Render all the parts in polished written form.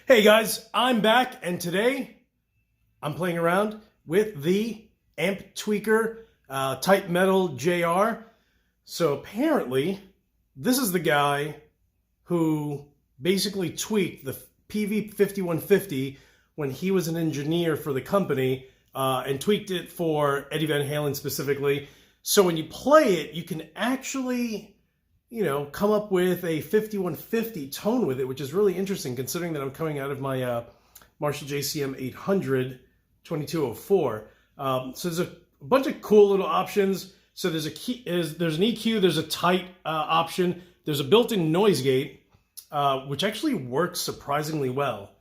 Hey guys, I'm back, and today I'm playing around with the Amptweaker Tight Metal Jr. So apparently, this is the guy who basically tweaked the Peavey 5150 when he was an engineer for the company and tweaked it for Eddie Van Halen specifically. So when you play it, you can actually come up with a 5150 tone with it, which is really interesting considering that I'm coming out of my Marshall JCM 800 2204. So there's a bunch of cool little options. So there's an EQ, there's a tight option, there's a built-in noise gate, which actually works surprisingly well.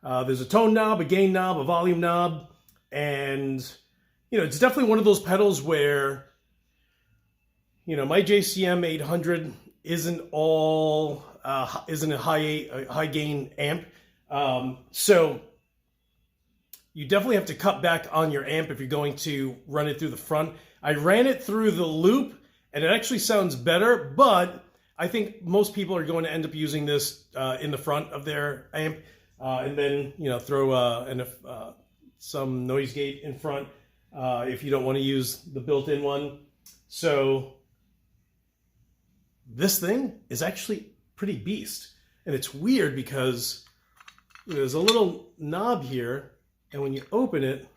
There's a tone knob, a gain knob, a volume knob, and it's definitely one of those pedals where my JCM 800 isn't a high gain amp. So you definitely have to cut back on your amp if you're going to run it through the front. I ran it through the loop and it actually sounds better, but I think most people are going to end up using this in the front of their amp and then throw some noise gate in front if you don't want to use the built-in one. So this thing is actually pretty beast. And it's weird because there's a little knob here, and when you open it,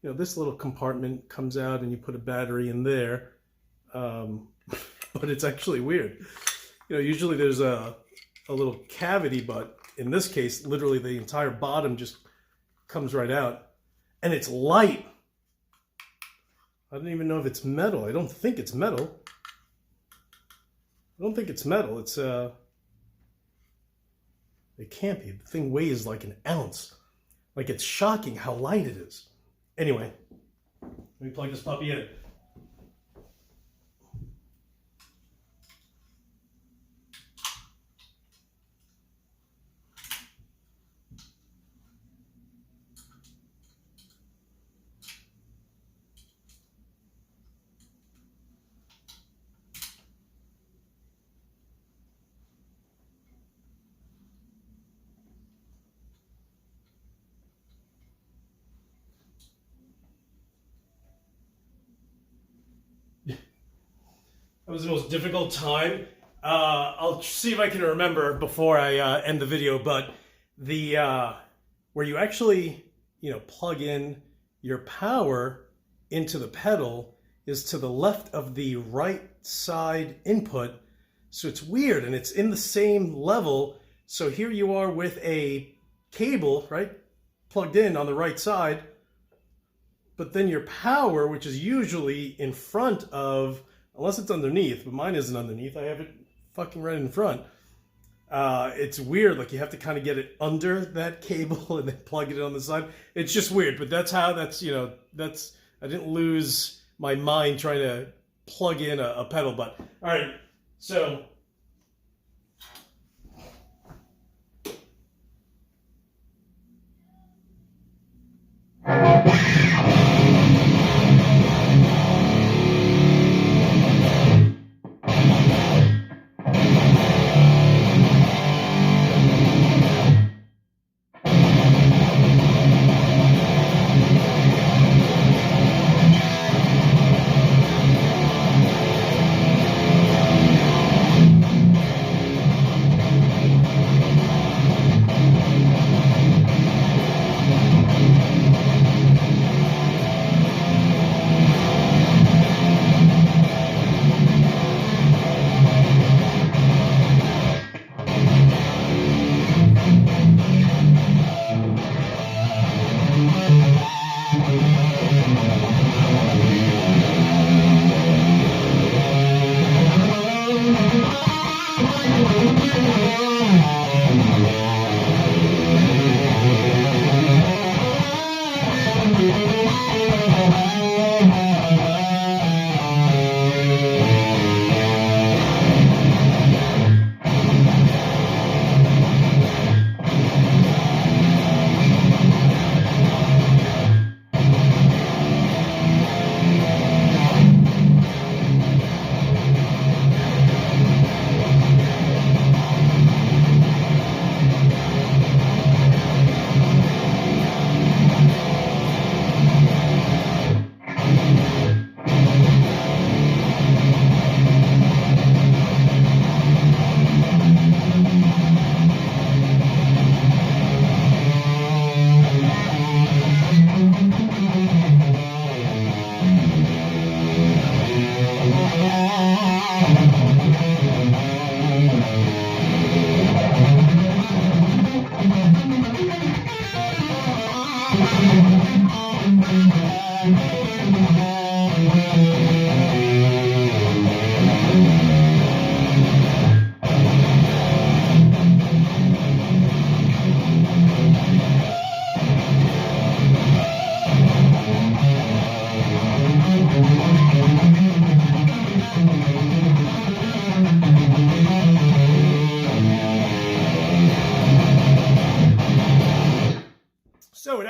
this little compartment comes out and you put a battery in there. But it's actually weird. Usually there's a little cavity, but in this case, literally the entire bottom just comes right out. And it's light. I don't even know if it's metal. I don't think it's metal. It's it can't be. The thing weighs like an ounce. Like, it's shocking how light it is. Anyway, let me plug this puppy in. That was the most difficult time. I'll see if I can remember before I end the video, but the where you actually plug in your power into the pedal is to the left of the right side input. So it's weird, and it's in the same level. So here you are with a cable, right, plugged in on the right side, but then your power, which is usually in front of, unless it's underneath, but mine isn't underneath. I have it fucking right in front. It's weird. Like, you have to kind of get it under that cable and then plug it on the side. It's just weird, but that's how, I didn't lose my mind trying to plug in a pedal. But, all right, so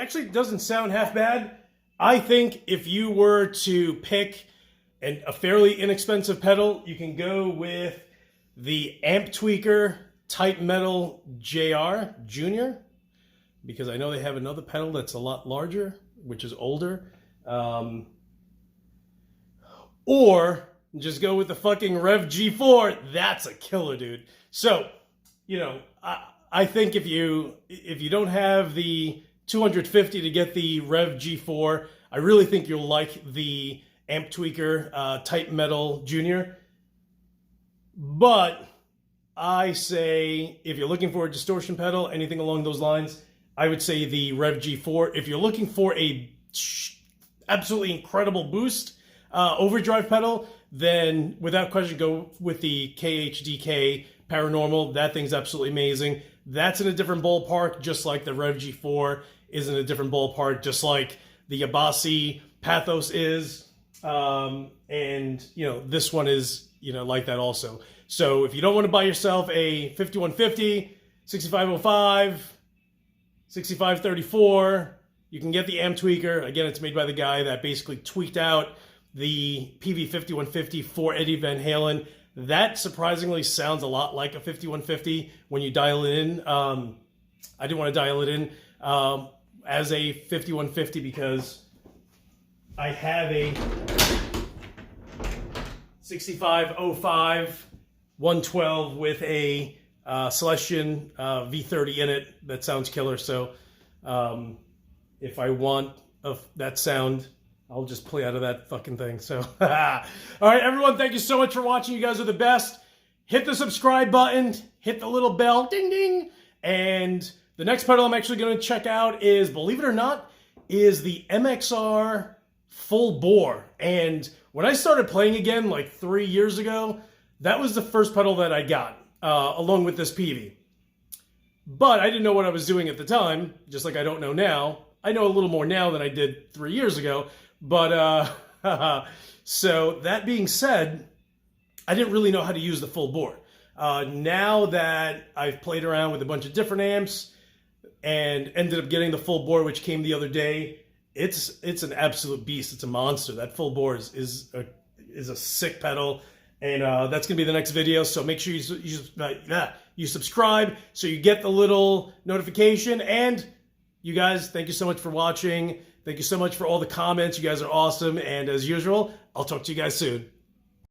actually doesn't sound half bad. I think if you were to pick a fairly inexpensive pedal, you can go with the Amptweaker Tight Metal Jr, because I know they have another pedal that's a lot larger, which is older. Or just go with the fucking Rev G4. That's a killer, dude. So, you know, I think if you don't have the 250 to get the Rev G4, I really think you'll like the Amptweaker Tight Metal Jr. But I say if you're looking for a distortion pedal, anything along those lines, I would say the Rev G4. If you're looking for a absolutely incredible boost overdrive pedal, then without question go with the KHDK Paranormal. That thing's absolutely amazing. That's in a different ballpark, just like the Rev G4 is in a different ballpark, just like the Abasi Pathos is. And, you know, this one is, you know, like that also. So if you don't want to buy yourself a 5150, 6505, 6534, you can get the Amptweaker. Again, it's made by the guy that basically tweaked out the Peavey 5150 for Eddie Van Halen. That surprisingly sounds a lot like a 5150 when you dial it in. I didn't want to dial it in as a 5150 because I have a 6505 112 with a Celestion V30 in it. That sounds killer. So if I want that sound, I'll just play out of that fucking thing. So, all right, everyone, thank you so much for watching. You guys are the best. Hit the subscribe button. Hit the little bell. Ding, ding. And the next pedal I'm actually going to check out is, believe it or not, is the MXR Full Bore. And when I started playing again like 3 years ago, that was the first pedal that I got, along with this Peavey. But I didn't know what I was doing at the time, just like I don't know now. I know a little more now than I did 3 years ago. But, so that being said, I didn't really know how to use the full bore. Now that I've played around with a bunch of different amps and ended up getting the full bore, which came the other day, it's an absolute beast. It's a monster. That full bore is a sick pedal. And that's going to be the next video. So make sure you subscribe so you get the little notification. And you guys, thank you so much for watching. Thank you so much for all the comments. You guys are awesome. And as usual, I'll talk to you guys soon.